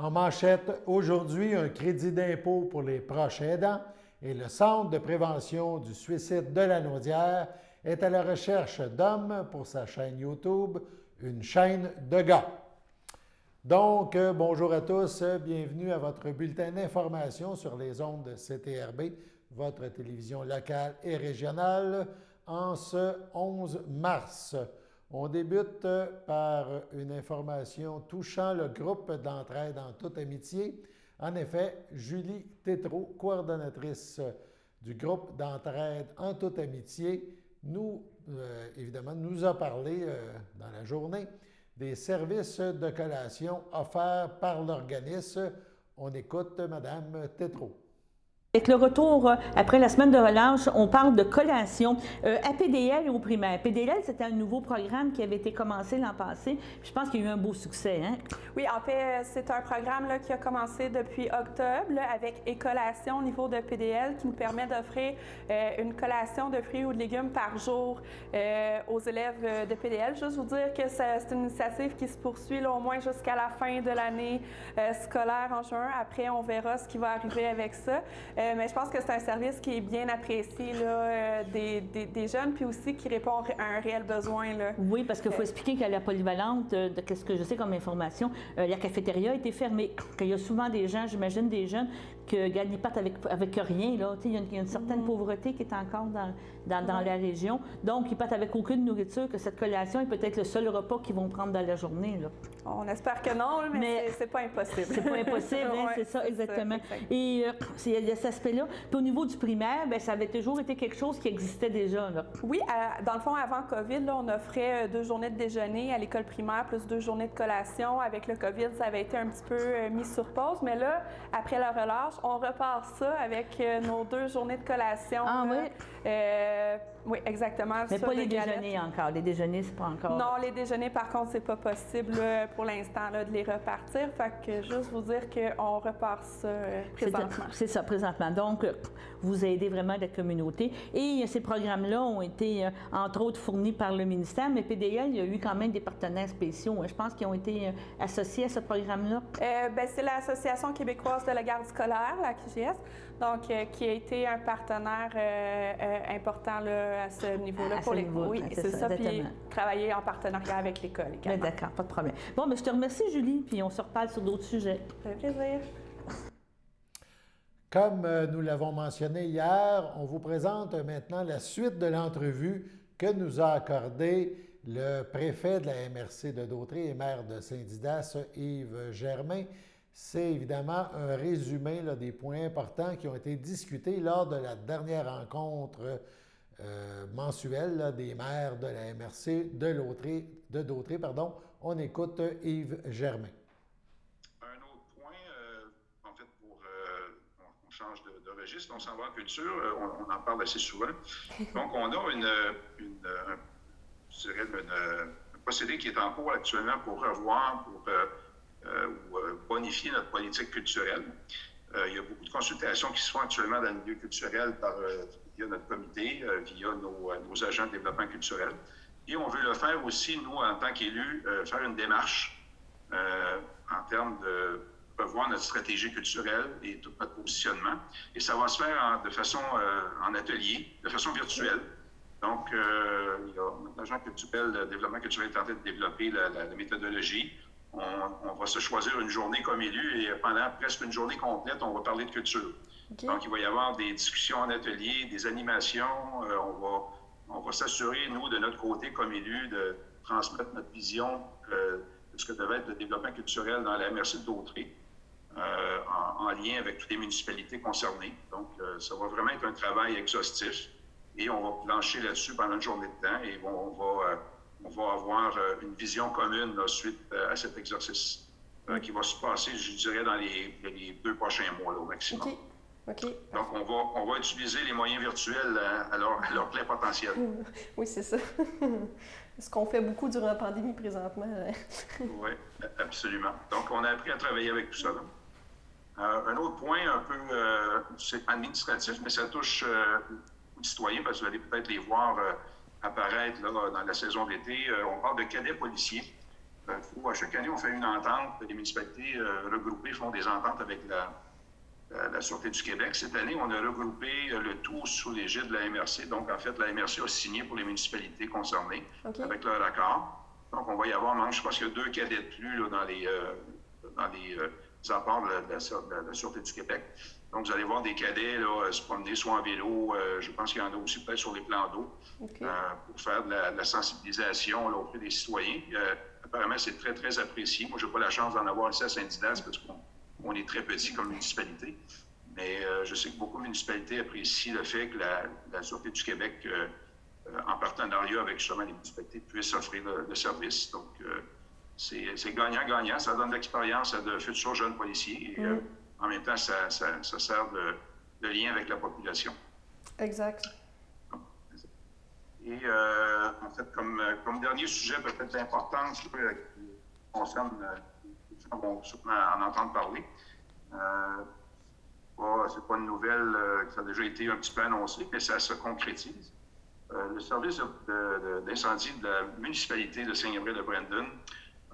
En manchette, aujourd'hui, un crédit d'impôt pour les proches aidants et le Centre de prévention du suicide de Lanaudière est à la recherche d'hommes pour sa chaîne YouTube, une chaîne de gars. Donc, bonjour à tous, bienvenue à votre bulletin d'information sur les ondes de CTRB, votre télévision locale et régionale, en ce 11 mars. On débute par une information touchant le groupe d'entraide en toute amitié. En effet, Julie Tétrault, coordonnatrice du groupe d'entraide en toute amitié, évidemment, nous a parlé dans la journée des services de collation offerts par l'organisme. On écoute Mme Tétrault. Avec le retour, après la semaine de relâche, on parle de collation à PDL et au primaire. PDL, c'était un nouveau programme qui avait été commencé l'an passé. Je pense qu'il y a eu un beau succès. Hein? Oui, en fait, c'est un programme qui a commencé depuis octobre avec Écollation au niveau de PDL qui nous permet d'offrir une collation de fruits ou de légumes par jour aux élèves de PDL. Juste vous dire que c'est une initiative qui se poursuit là, au moins jusqu'à la fin de l'année scolaire en juin. Après, on verra ce qui va arriver avec ça. Mais je pense que c'est un service qui est bien apprécié là, des jeunes, puis aussi qui répond à un réel besoin. Là. Oui, parce qu'il faut expliquer qu'à la polyvalente, de ce que je sais comme information, la cafétéria a été fermée. Qu'il y a souvent des gens, j'imagine des jeunes, ils partent avec rien. Là. Il y a une certaine pauvreté qui est encore dans la région. Donc, ils partent avec aucune nourriture, que cette collation est peut-être le seul repas qu'ils vont prendre dans la journée. Là. On espère que non, mais c'est pas impossible. C'est pas impossible, hein, c'est ça, exactement. Et il y a cet aspect-là. Puis au niveau du primaire, bien, ça avait toujours été quelque chose qui existait déjà. Là. Oui, dans le fond, avant COVID, là, on offrait 2 journées de déjeuner à l'école primaire, plus 2 journées de collation. Avec le COVID, ça avait été un petit peu mis sur pause. Mais là, après la relâche, on repart ça avec nos 2 journées de collation. Ah là. oui? Oui, exactement. Mais pas les déjeuners encore. Les déjeuners, c'est pas encore. Non, les déjeuners, par contre, c'est pas possible pour l'instant de les repartir. Fait que juste vous dire qu'on repart ça présentement. C'est ça, présentement. Donc, vous aidez vraiment la communauté. Et ces programmes-là ont été, entre autres, fournis par le ministère, mais PDL, il y a eu quand même des partenaires spéciaux. Je pense qu'ils ont été associés à ce programme-là. C'est l'Association québécoise de la garde scolaire, la QGS, donc qui a été un partenaire important là, à ce niveau-là pour les cours. Oui, c'est ça. Puis travailler en partenariat avec l'école également. D'accord, pas de problème. Bon, mais je te remercie, Julie, puis on se reparle sur d'autres sujets. Ça fait plaisir. Comme nous l'avons mentionné hier, on vous présente maintenant la suite de l'entrevue que nous a accordée le préfet de la MRC de Dautrey et maire de Saint-Didas, Yves Germain. C'est évidemment un résumé là, des points importants qui ont été discutés lors de la dernière rencontre mensuelle là, des maires de la MRC de Dautrey. On écoute Yves Germain. Un autre point, en fait, on change de registre, on s'en va en culture, on en parle assez souvent. Donc, on a un procédé qui est en cours actuellement pour revoir, ou bonifier notre politique culturelle. Il y a beaucoup de consultations qui se font actuellement dans le milieu culturel via notre comité, via nos agents de développement culturel. Et on veut le faire aussi, nous, en tant qu'élus, faire une démarche en termes de revoir notre stratégie culturelle et tout notre positionnement. Et ça va se faire de façon en atelier, de façon virtuelle. Donc, il y a notre agent culturel, le développement culturel est en train de développer la méthodologie. On va se choisir une journée comme élu et pendant presque une journée complète, on va parler de culture. Okay. Donc, il va y avoir des discussions en atelier, des animations. On va s'assurer, nous, de notre côté, comme élus, de transmettre notre vision de ce que devait être le développement culturel dans la MRC de Dautrey, en lien avec toutes les municipalités concernées. Donc, ça va vraiment être un travail exhaustif et on va plancher là-dessus pendant une journée de temps et on va avoir une vision commune là, suite à cet exercice qui va se passer, je dirais, dans les 2 prochains mois là, au maximum. Okay. Donc, on va utiliser les moyens virtuels à leur plein potentiel. Oui, c'est ça. Ce qu'on fait beaucoup durant la pandémie présentement. Oui, absolument. Donc, on a appris à travailler avec tout ça. Un autre point un peu c'est administratif, mais ça touche aux citoyens, parce que vous allez peut-être les voir apparaître là, dans la saison d'été. On parle de cadets policiers. À chaque année, on fait une entente. Les municipalités regroupées font des ententes avec la Sûreté du Québec. Cette année, on a regroupé le tout sous l'égide de la MRC. Donc, en fait, la MRC a signé pour les municipalités concernées avec leur accord. Donc, on va y avoir, je pense qu'il y a 2 cadets de plus là, dans les apports de la Sûreté du Québec. Donc, vous allez voir des cadets là, se promener soit en vélo, je pense qu'il y en a aussi peut-être sur les plans d'eau, pour faire de la sensibilisation là, auprès des citoyens. Apparemment, c'est très, très apprécié. Moi, je n'ai pas la chance d'en avoir ici à Saint-Didas parce qu'on est très petit comme municipalité. Mais je sais que beaucoup de municipalités apprécient le fait que la Sûreté du Québec, en partenariat avec justement les municipalités, puisse offrir le service. Donc, c'est gagnant-gagnant. Ça donne de l'expérience à de futurs jeunes policiers. Et, en même temps, ça sert de lien avec la population. Exact. Et en fait, comme dernier sujet peut-être important qui concerne les gens vont sûrement en entendre parler, c'est pas une nouvelle que ça a déjà été un petit peu annoncé, mais ça se concrétise. Le service d'incendie de la municipalité de Saint-Gabriel-de-Brandon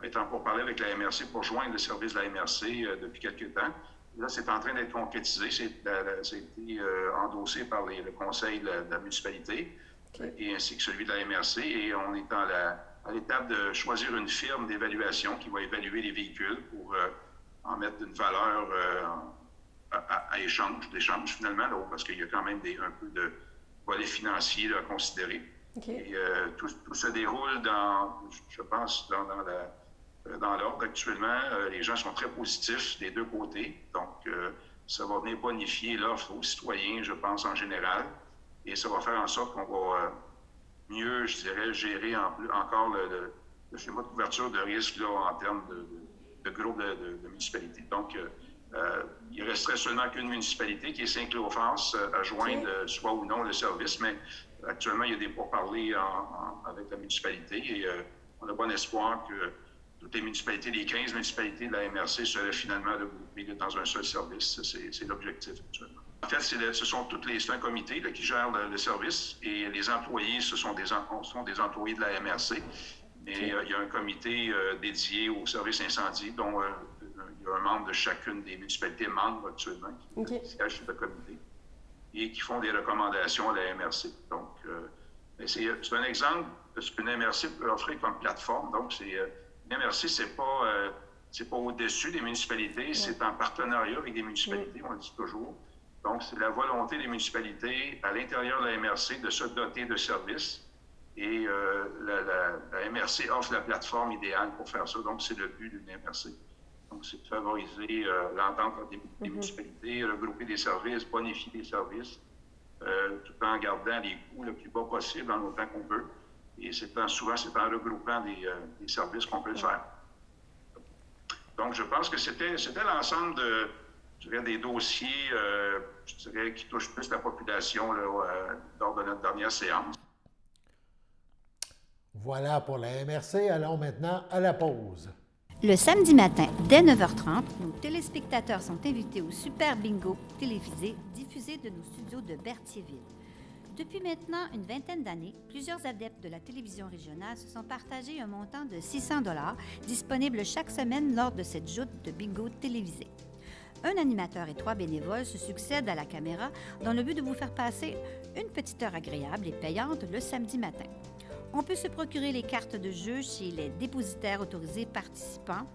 est en pourparlers avec la MRC pour joindre le service de la MRC depuis quelques temps. Là, c'est en train d'être concrétisé. Ça a été endossé par le conseil de la municipalité et ainsi que celui de la MRC. Et on est à l'étape de choisir une firme d'évaluation qui va évaluer les véhicules pour en mettre une valeur d'échange finalement, là, parce qu'il y a quand même un peu de volet financier là, à considérer. Et tout se déroule je pense, dans l'ordre actuellement. Les gens sont très positifs des 2 côtés. Donc, ça va venir bonifier l'offre aux citoyens, je pense, en général. Et ça va faire en sorte qu'on va mieux, je dirais, gérer encore le schéma de couverture de risque là, en termes de groupe de municipalités. Donc, il resterait seulement qu'une municipalité qui est Saint-Cléophas à joindre soit ou non le service, mais actuellement, il y a des pourparlers avec la municipalité et on a bon espoir que toutes les municipalités, les 15 municipalités de la MRC seraient finalement regroupées dans un seul service. C'est l'objectif actuellement. En fait, c'est un comité là, qui gère le service et les employés, ce sont des employés de la MRC. Mais il y a un comité dédié au service incendie dont il y a un membre de chacune des municipalités membres actuellement qui siège sur le comité et qui font des recommandations à la MRC. Donc, c'est un exemple de ce qu'une MRC peut offrir comme plateforme. Donc, une MRC, c'est pas au-dessus des municipalités, c'est en partenariat avec des municipalités, on le dit toujours. Donc, c'est la volonté des municipalités à l'intérieur de la MRC de se doter de services. Et la MRC offre la plateforme idéale pour faire ça. Donc, c'est le but d'une MRC. Donc, c'est de favoriser l'entente entre les municipalités, regrouper des services, bonifier des services, tout en gardant les coûts le plus bas possible en autant qu'on peut. Et souvent, c'est en regroupant des services qu'on peut le faire. Donc, je pense que c'était l'ensemble des dossiers, qui touchent plus la population là, lors de notre dernière séance. Voilà pour la MRC. Allons maintenant à la pause. Le samedi matin, dès 9h30, nos téléspectateurs sont invités au Super Bingo télévisé diffusé de nos studios de Berthierville. Depuis maintenant une vingtaine d'années, plusieurs adeptes de la télévision régionale se sont partagés un montant de 600 $ disponible chaque semaine lors de cette joute de bingo télévisé. Un animateur et 3 bénévoles se succèdent à la caméra dans le but de vous faire passer une petite heure agréable et payante le samedi matin. On peut se procurer les cartes de jeu chez les dépositaires autorisés participants,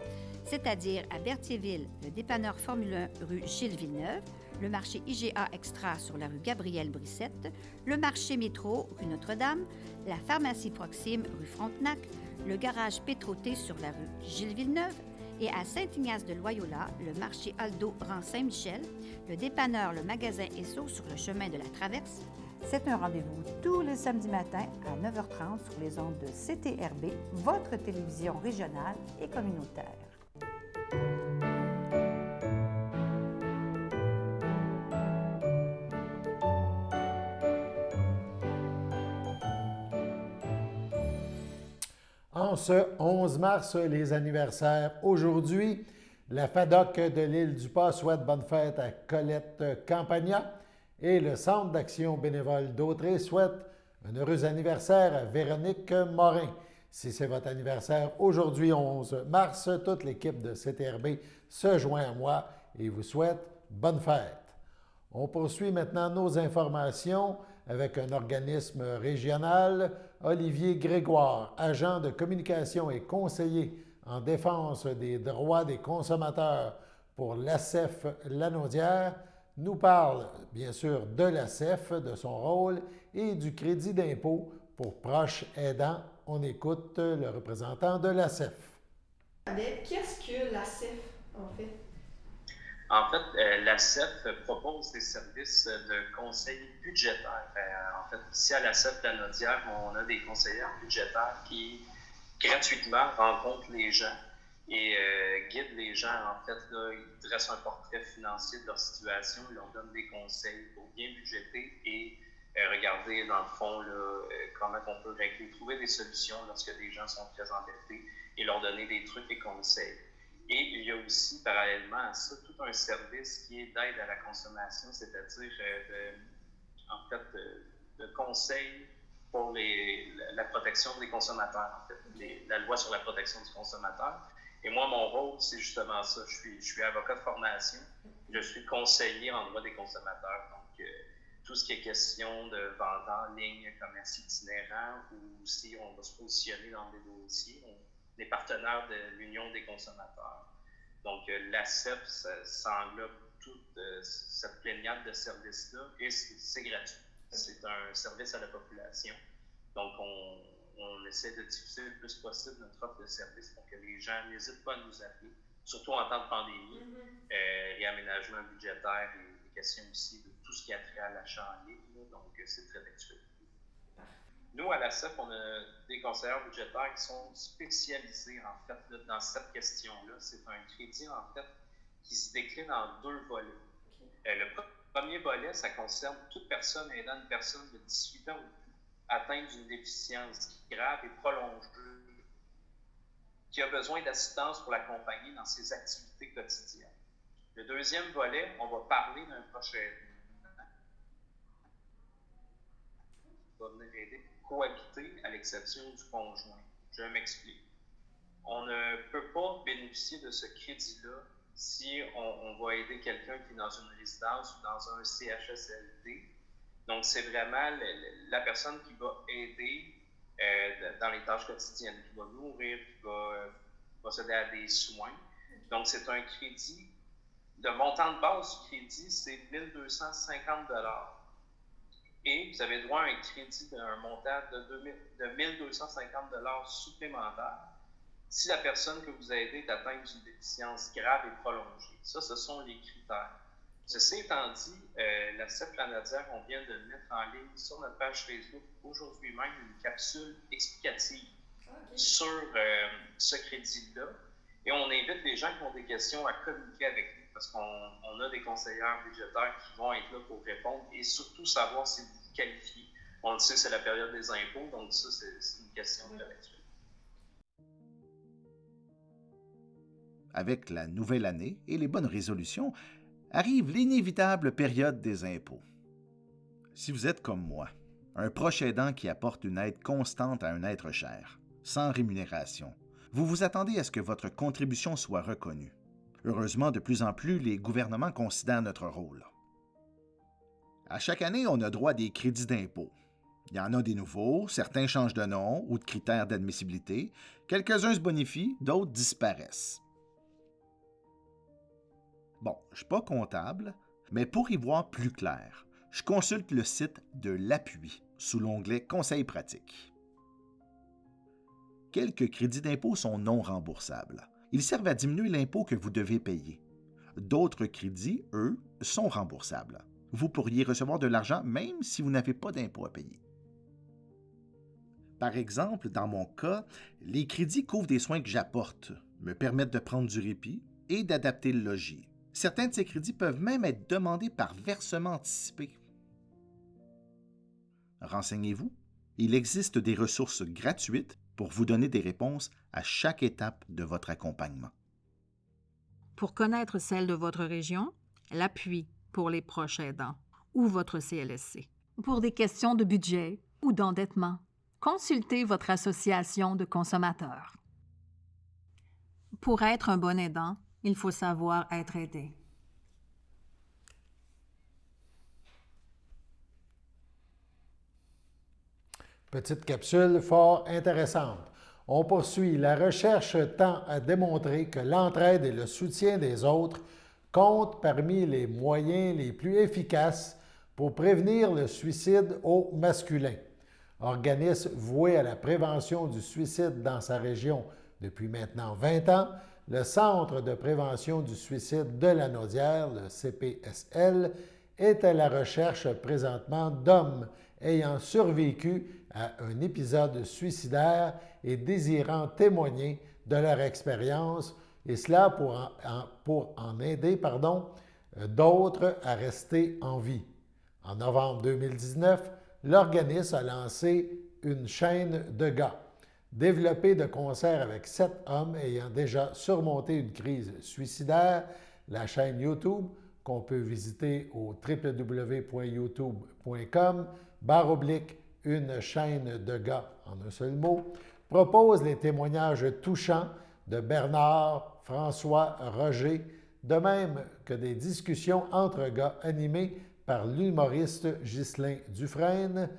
c'est-à-dire à Berthierville, le dépanneur Formule 1 rue Gilles Villeneuve, le marché IGA Extra sur la rue Gabrielle Brissette, le marché Métro rue Notre-Dame, la pharmacie Proxime rue Frontenac, le garage Pétroté sur la rue Gilles Villeneuve et à Saint-Ignace-de-Loyola, le marché Aldo rang Saint-Michel, le dépanneur Le Magasin Esso sur le chemin de la Traverse. C'est un rendez-vous tous les samedis matins à 9h30 sur les ondes de CTRB, votre télévision régionale et communautaire. En ce 11 mars, les anniversaires aujourd'hui, la FADOC de l'île du Pas souhaite bonne fête à Colette Campagna et le Centre d'action bénévole d'Autrey souhaite un heureux anniversaire à Véronique Morin. Si c'est votre anniversaire aujourd'hui, 11 mars, toute l'équipe de CTRB se joint à moi et vous souhaite bonne fête. On poursuit maintenant nos informations avec un organisme régional, Olivier Grégoire, agent de communication et conseiller en défense des droits des consommateurs pour l'ACEF Lanaudière, nous parle bien sûr de l'ACEF, de son rôle et du crédit d'impôt pour proches aidants. On écoute le représentant de l'ACEF. Qu'est-ce que l'ACEF, en fait? En fait, l'ACEF propose des services de conseil budgétaire. En fait, ici à l'ACEF Lanaudière, on a des conseillers budgétaires qui gratuitement rencontrent les gens et guident les gens. En fait, là, ils dressent un portrait financier de leur situation, ils leur donnent des conseils pour bien budgéter et regarder dans le fond là, comment on peut régler, trouver des solutions lorsque des gens sont très endettés et leur donner des trucs et conseils. Et il y a aussi, parallèlement à ça, tout un service qui est d'aide à la consommation, c'est-à-dire de conseils pour la protection des consommateurs, en fait, la loi sur la protection du consommateur. Et moi, mon rôle, c'est justement ça. Je suis avocat de formation, je suis conseiller en droit des consommateurs. Donc, tout ce qui est question de vente en ligne, commerce itinérant, ou si on va se positionner dans des dossiers, des partenaires de l'Union des consommateurs. Donc, l'ACEF, ça englobe toute cette pléniade de services-là et c'est gratuit. C'est un service à la population. Donc, on essaie de diffuser le plus possible notre offre de service pour que les gens n'hésitent pas à nous appeler, surtout en temps de pandémie, réaménagement budgétaire et des questions aussi de tout ce qui a trait à l'achat en ligne. Donc, c'est très actuel. Nous, à l'ACEF, on a des conseillers budgétaires qui sont spécialisés, en fait, là, dans cette question-là. C'est un crédit, en fait, qui se décline en deux volets. Le premier volet, ça concerne toute personne aidant une personne de 18 ans ou plus atteinte d'une déficience grave et prolongée, qui a besoin d'assistance pour l'accompagner dans ses activités quotidiennes. Le deuxième volet, on va parler d'un proche aidant qui va venir aider cohabiter à l'exception du conjoint. Je m'explique. On ne peut pas bénéficier de ce crédit-là si on va aider quelqu'un qui est dans une résidence ou dans un CHSLD. Donc, c'est vraiment la personne qui va aider dans les tâches quotidiennes, qui va nourrir, qui va s'aider à des soins. Donc, c'est un crédit. Le montant de base du crédit, c'est 1 250 $. Et vous avez droit à un crédit d'un montant de 1 250 $ supplémentaires si la personne que vous aidez est atteinte d'une déficience grave et prolongée. Ça, ce sont les critères. Ceci étant dit, l'ACEF Lanaudière, on vient de mettre en ligne sur notre page Facebook aujourd'hui même une capsule explicative sur ce crédit-là. Et on invite les gens qui ont des questions à communiquer avec nous parce qu'on a des conseillers budgétaires qui vont être là pour répondre et surtout savoir si vous qualifiez. On le sait, c'est la période des impôts, donc ça, c'est une question très actuelle. Avec la nouvelle année et les bonnes résolutions, arrive l'inévitable période des impôts. Si vous êtes comme moi, un proche aidant qui apporte une aide constante à un être cher, sans rémunération, vous vous attendez à ce que votre contribution soit reconnue. Heureusement, de plus en plus, les gouvernements considèrent notre rôle. À chaque année, on a droit à des crédits d'impôt. Il y en a des nouveaux, certains changent de nom ou de critères d'admissibilité, quelques-uns se bonifient, d'autres disparaissent. Bon, je ne suis pas comptable, mais pour y voir plus clair, je consulte le site de l'Appui sous l'onglet « Conseils pratiques ». Quelques crédits d'impôt sont non remboursables. Ils servent à diminuer l'impôt que vous devez payer. D'autres crédits, eux, sont remboursables. Vous pourriez recevoir de l'argent même si vous n'avez pas d'impôt à payer. Par exemple, dans mon cas, les crédits couvrent des soins que j'apporte, me permettent de prendre du répit et d'adapter le logis. Certains de ces crédits peuvent même être demandés par versement anticipé. Renseignez-vous, il existe des ressources gratuites pour vous donner des réponses à chaque étape de votre accompagnement. Pour connaître celle de votre région, l'Appui pour les proches aidants ou votre CLSC. Pour des questions de budget ou d'endettement, consultez votre association de consommateurs. Pour être un bon aidant, il faut savoir être aidé. Petite capsule fort intéressante. On poursuit. La recherche tend à démontrer que l'entraide et le soutien des autres comptent parmi les moyens les plus efficaces pour prévenir le suicide au masculin. Organisme voué à la prévention du suicide dans sa région depuis maintenant 20 ans, le Centre de prévention du suicide de Lanaudière, le CPSL, est à la recherche présentement d'hommes ayant survécu à un épisode suicidaire et désirant témoigner de leur expérience, et cela pour en aider d'autres à rester en vie. En novembre 2019, l'organisme a lancé une chaîne de gars, développée de concert avec 7 hommes ayant déjà surmonté une crise suicidaire. La chaîne YouTube, qu'on peut visiter au www.youtube.com/une chaîne de gars en un seul mot, propose les témoignages touchants de Bernard, François, Roger, de même que des discussions entre gars animées par l'humoriste Ghislain Dufresne,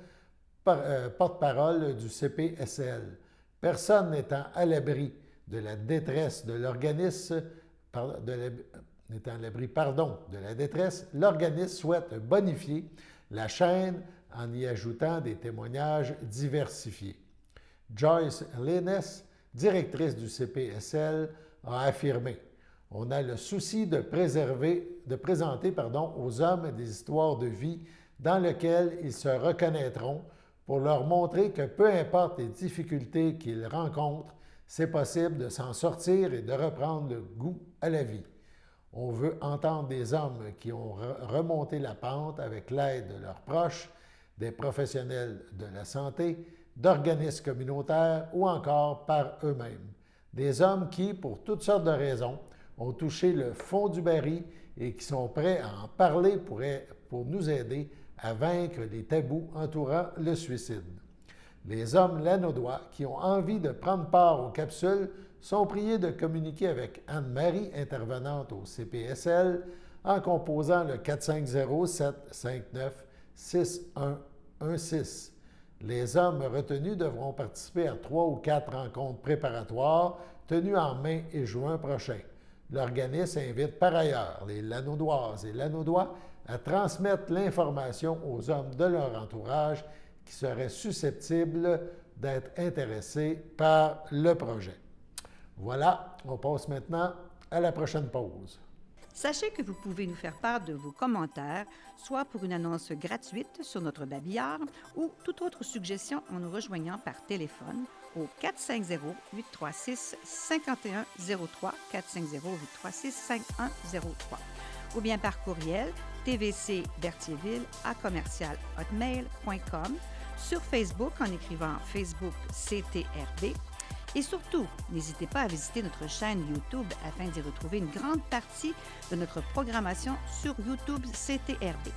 porte-parole du CPSL. Personne n'étant à l'abri de la détresse de l'organisme, l'organisme souhaite bonifier la chaîne en y ajoutant des témoignages diversifiés. Joyce Linnes, directrice du CPSL, a affirmé: « On a le souci de présenter aux hommes des histoires de vie dans lesquelles ils se reconnaîtront pour leur montrer que peu importe les difficultés qu'ils rencontrent, c'est possible de s'en sortir et de reprendre le goût à la vie. On veut entendre des hommes qui ont remonté la pente avec l'aide de leurs proches, des professionnels de la santé, d'organismes communautaires ou encore par eux-mêmes. Des hommes qui, pour toutes sortes de raisons, ont touché le fond du baril et qui sont prêts à en parler pour nous aider à vaincre les tabous entourant le suicide. Les hommes lanaudois qui ont envie de prendre part aux capsules sont priés de communiquer avec Anne-Marie, intervenante au CPSL, en composant le 450-759-6116. Les hommes retenus devront participer à 3 ou 4 rencontres préparatoires tenues en mai et juin prochain. L'organisme invite par ailleurs les Lanaudoises et Lanaudois à transmettre l'information aux hommes de leur entourage qui seraient susceptibles d'être intéressés par le projet. Voilà, on passe maintenant à la prochaine pause. Sachez que vous pouvez nous faire part de vos commentaires, soit pour une annonce gratuite sur notre babillard ou toute autre suggestion en nous rejoignant par téléphone au 450-836-5103, 450-836-5103, ou bien par courriel tvcberthierville@hotmail.com, sur Facebook en écrivant Facebook CTRB. Et surtout, n'hésitez pas à visiter notre chaîne YouTube afin d'y retrouver une grande partie de notre programmation sur YouTube CTRB.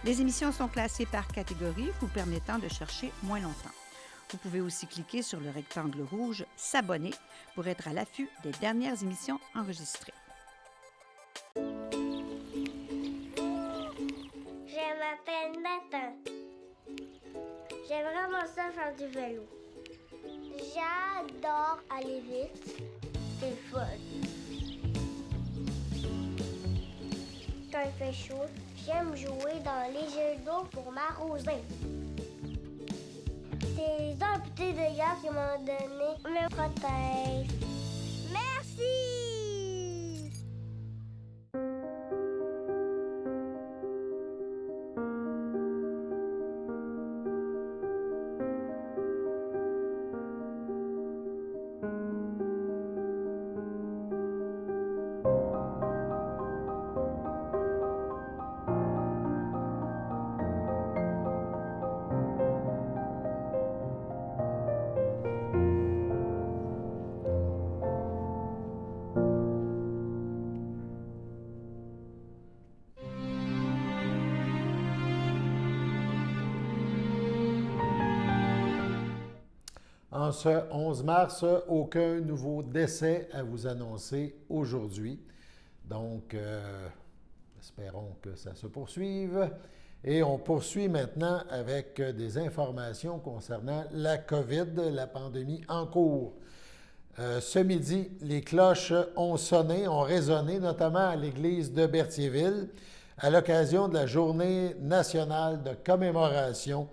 Les émissions sont classées par catégorie, vous permettant de chercher moins longtemps. Vous pouvez aussi cliquer sur le rectangle rouge « S'abonner » pour être à l'affût des dernières émissions enregistrées. Je m'appelle Nathan. J'aime vraiment ça faire du vélo. J'adore aller vite. C'est fun. Quand il fait chaud, j'aime jouer dans les jeux d'eau pour m'arroser. Ces amputés de gars qui m'ont donné me protègent. Merci! En ce 11 mars, aucun nouveau décès à vous annoncer aujourd'hui. Donc, espérons que ça se poursuive. Et on poursuit maintenant avec des informations concernant la COVID, la pandémie en cours. Ce midi, les cloches ont sonné, ont résonné, notamment à l'église de Berthierville, à l'occasion de la Journée nationale de commémoration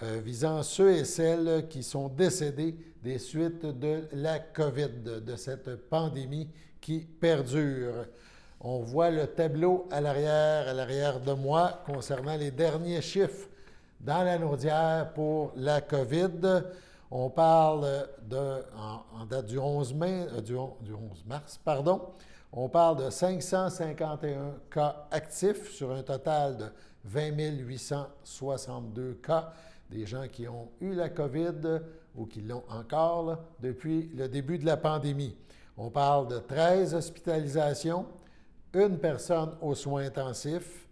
visant ceux et celles qui sont décédés des suites de la COVID, de cette pandémie qui perdure. On voit le tableau à l'arrière de moi, concernant les derniers chiffres dans la Naudière pour la COVID. On parle en date du 11 mars, on parle de 551 cas actifs sur un total de 20 862 cas, des gens qui ont eu la COVID ou qui l'ont encore là, depuis le début de la pandémie. On parle de 13 hospitalisations, une personne aux soins intensifs,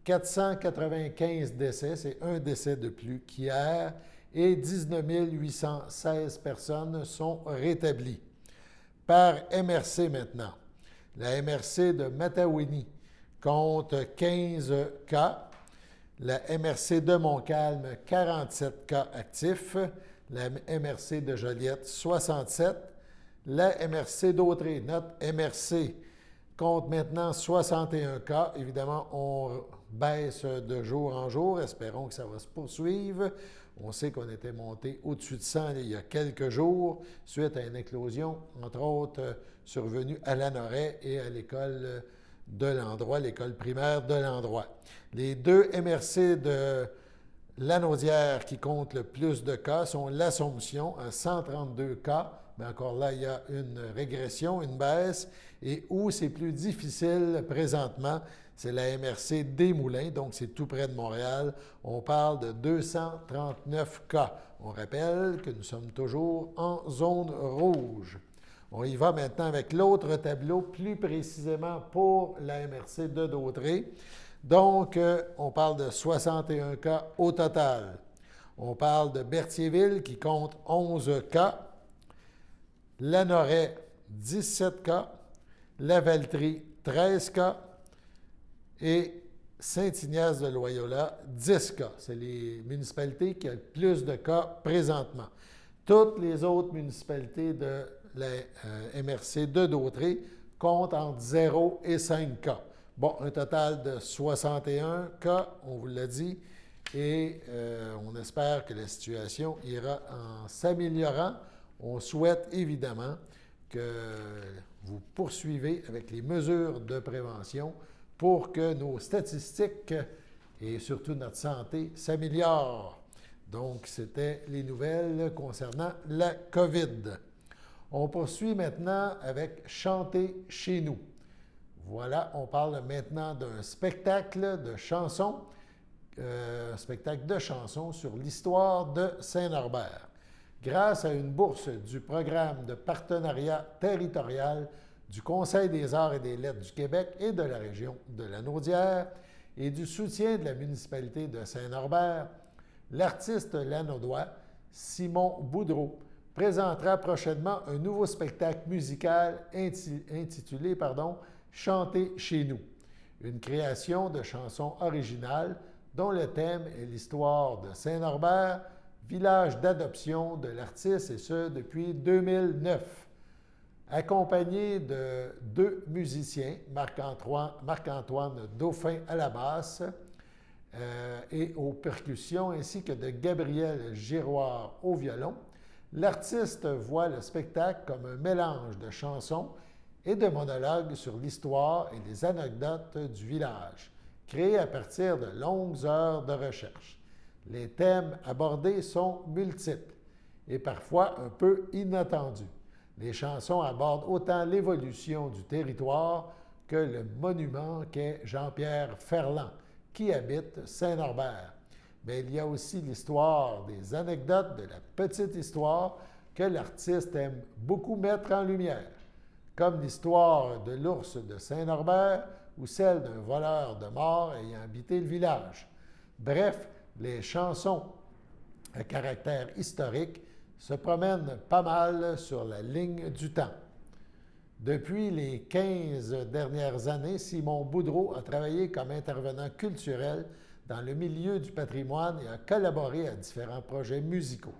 495 décès, c'est un décès de plus qu'hier, et 19 816 personnes sont rétablies. Par MRC maintenant, la MRC de Matawini compte 15 cas, la MRC de Montcalm, 47 cas actifs, la MRC de Joliette, 67, la MRC d'Autrey, notre MRC, compte maintenant 61 cas. Évidemment, on baisse de jour en jour. Espérons que ça va se poursuivre. On sait qu'on était monté au-dessus de 100 il y a quelques jours, suite à une éclosion, entre autres, survenue à Lanoret et à l'école de l'endroit, l'école primaire de l'endroit. Les deux MRC de Lanaudière qui comptent le plus de cas sont l'Assomption à 132 cas, mais encore là, il y a une régression, une baisse, et où c'est plus difficile présentement, c'est la MRC des Moulins, donc c'est tout près de Montréal. On parle de 239 cas. On rappelle que nous sommes toujours en zone rouge. On y va maintenant avec l'autre tableau, plus précisément pour la MRC de Dautrey. Donc, on parle de 61 cas au total. On parle de Berthierville qui compte 11 cas. Lanoret, 17 cas. Lavaltrie, 13 cas. Et Saint-Ignace de Loyola, 10 cas. C'est les municipalités qui ont le plus de cas présentement. Toutes les autres municipalités de la MRC de Dautrey comptent entre 0 et 5 cas. Bon, un total de 61 cas, on vous l'a dit, et on espère que la situation ira en s'améliorant. On souhaite évidemment que vous poursuivez avec les mesures de prévention pour que nos statistiques et surtout notre santé s'améliorent. Donc, c'était les nouvelles concernant la COVID. On poursuit maintenant avec « Chanter chez nous ». Voilà, on parle maintenant d'un spectacle de chansons, sur l'histoire de Saint-Norbert. Grâce à une bourse du programme de partenariat territorial du Conseil des arts et des lettres du Québec et de la région de la Naudière et du soutien de la municipalité de Saint-Norbert, l'artiste lanaudois Simon Boudreau présentera prochainement un nouveau spectacle musical intitulé « Chanter chez nous », une création de chansons originales dont le thème est l'histoire de Saint-Norbert, village d'adoption de l'artiste, et ce depuis 2009. Accompagné de deux musiciens, Marc-Antoine Dauphin à la basse et aux percussions, ainsi que de Gabriel Giroir au violon, l'artiste voit le spectacle comme un mélange de chansons et de monologues sur l'histoire et les anecdotes du village, créé à partir de longues heures de recherche. Les thèmes abordés sont multiples et parfois un peu inattendus. Les chansons abordent autant l'évolution du territoire que le monument qu'est Jean-Pierre Ferland, qui habite Saint-Norbert. Mais il y a aussi l'histoire, des anecdotes de la petite histoire que l'artiste aime beaucoup mettre en lumière, comme l'histoire de l'ours de Saint-Norbert ou celle d'un voleur de mort ayant habité le village. Bref, les chansons à caractère historique se promène pas mal sur la ligne du temps. Depuis les 15 dernières années, Simon Boudreau a travaillé comme intervenant culturel dans le milieu du patrimoine et a collaboré à différents projets musicaux.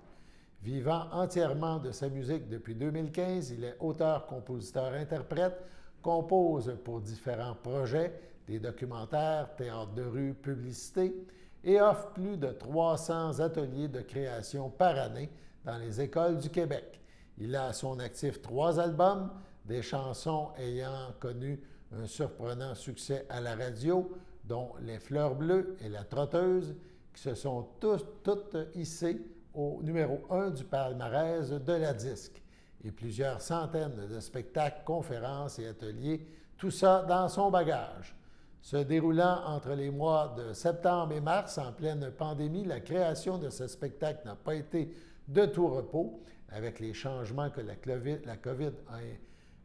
Vivant entièrement de sa musique depuis 2015, il est auteur, compositeur, interprète, compose pour différents projets, des documentaires, théâtre de rue, publicité, et offre plus de 300 ateliers de création par année dans les écoles du Québec. Il a à son actif 3 albums, des chansons ayant connu un surprenant succès à la radio, dont Les Fleurs Bleues et La Trotteuse, qui se sont toutes hissées au numéro 1 du palmarès de la disque, et plusieurs centaines de spectacles, conférences et ateliers, tout ça dans son bagage. Se déroulant entre les mois de septembre et mars, en pleine pandémie, la création de ce spectacle n'a pas été de tout repos, avec les changements que la COVID a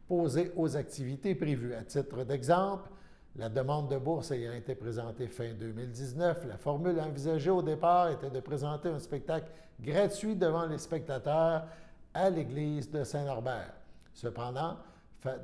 imposés aux activités prévues. À titre d'exemple, la demande de bourse ayant été présentée fin 2019, la formule envisagée au départ était de présenter un spectacle gratuit devant les spectateurs à l'église de Saint-Norbert. Cependant,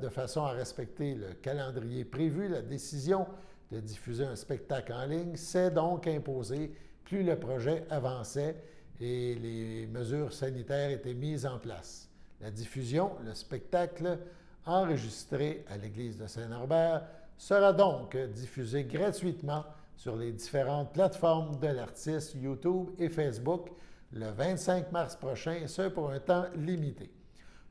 de façon à respecter le calendrier prévu, la décision de diffuser un spectacle en ligne s'est donc imposée plus le projet avançait et les mesures sanitaires étaient mises en place. La diffusion, le spectacle enregistré à l'église de Saint-Norbert, sera donc diffusé gratuitement sur les différentes plateformes de l'artiste, YouTube et Facebook, le 25 mars prochain, et ce pour un temps limité.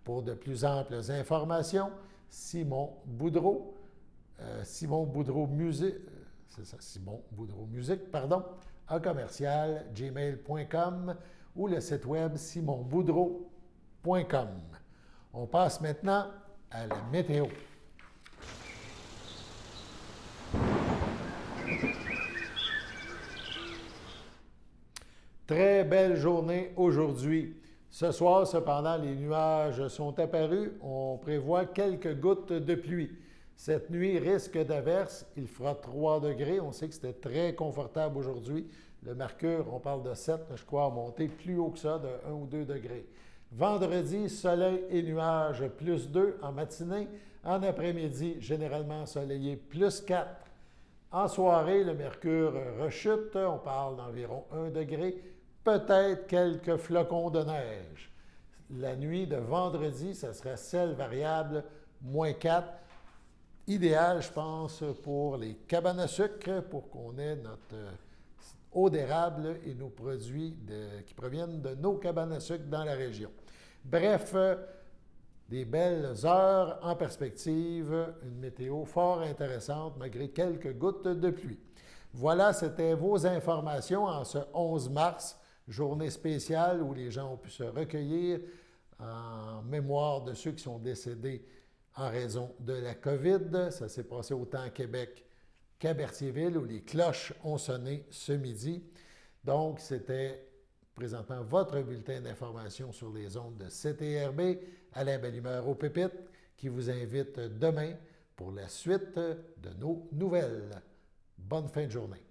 Pour de plus amples informations, Simon Boudreau Musique, à commercial gmail.com ou le site web simonboudreau.com. On passe maintenant à la météo. Très belle journée aujourd'hui. Ce soir, cependant, les nuages sont apparus. On prévoit quelques gouttes de pluie. Cette nuit risque d'averse. Il fera 3 degrés. On sait que c'était très confortable aujourd'hui. Le mercure, on parle de 7, je crois, a monté plus haut que ça, de 1 ou 2 degrés. Vendredi, soleil et nuages, plus 2 en matinée. En après-midi, généralement ensoleillé, plus 4. En soirée, le mercure rechute. On parle d'environ 1 degré. Peut-être quelques flocons de neige. La nuit de vendredi, ça sera ciel variable, moins 4. Idéal, je pense, pour les cabanes à sucre, pour qu'on ait notre eau d'érable et nos produits qui proviennent de nos cabanes à sucre dans la région. Bref, des belles heures en perspective, une météo fort intéressante malgré quelques gouttes de pluie. Voilà, c'était vos informations en ce 11 mars, journée spéciale où les gens ont pu se recueillir en mémoire de ceux qui sont décédés en raison de la COVID. Ça s'est passé autant à Québec qu'à Berthierville où les cloches ont sonné ce midi. Donc, c'était présentement votre bulletin d'information sur les ondes de CTRB, Alain Bellimeur aux Pépites, qui vous invite demain pour la suite de nos nouvelles. Bonne fin de journée.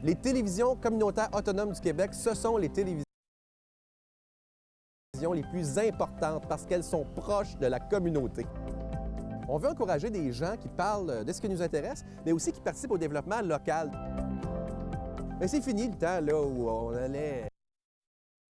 Les télévisions communautaires autonomes du Québec, ce sont les télévisions les plus importantes parce qu'elles sont proches de la communauté. On veut encourager des gens qui parlent de ce qui nous intéresse, mais aussi qui participent au développement local. Mais c'est fini le temps là, où on allait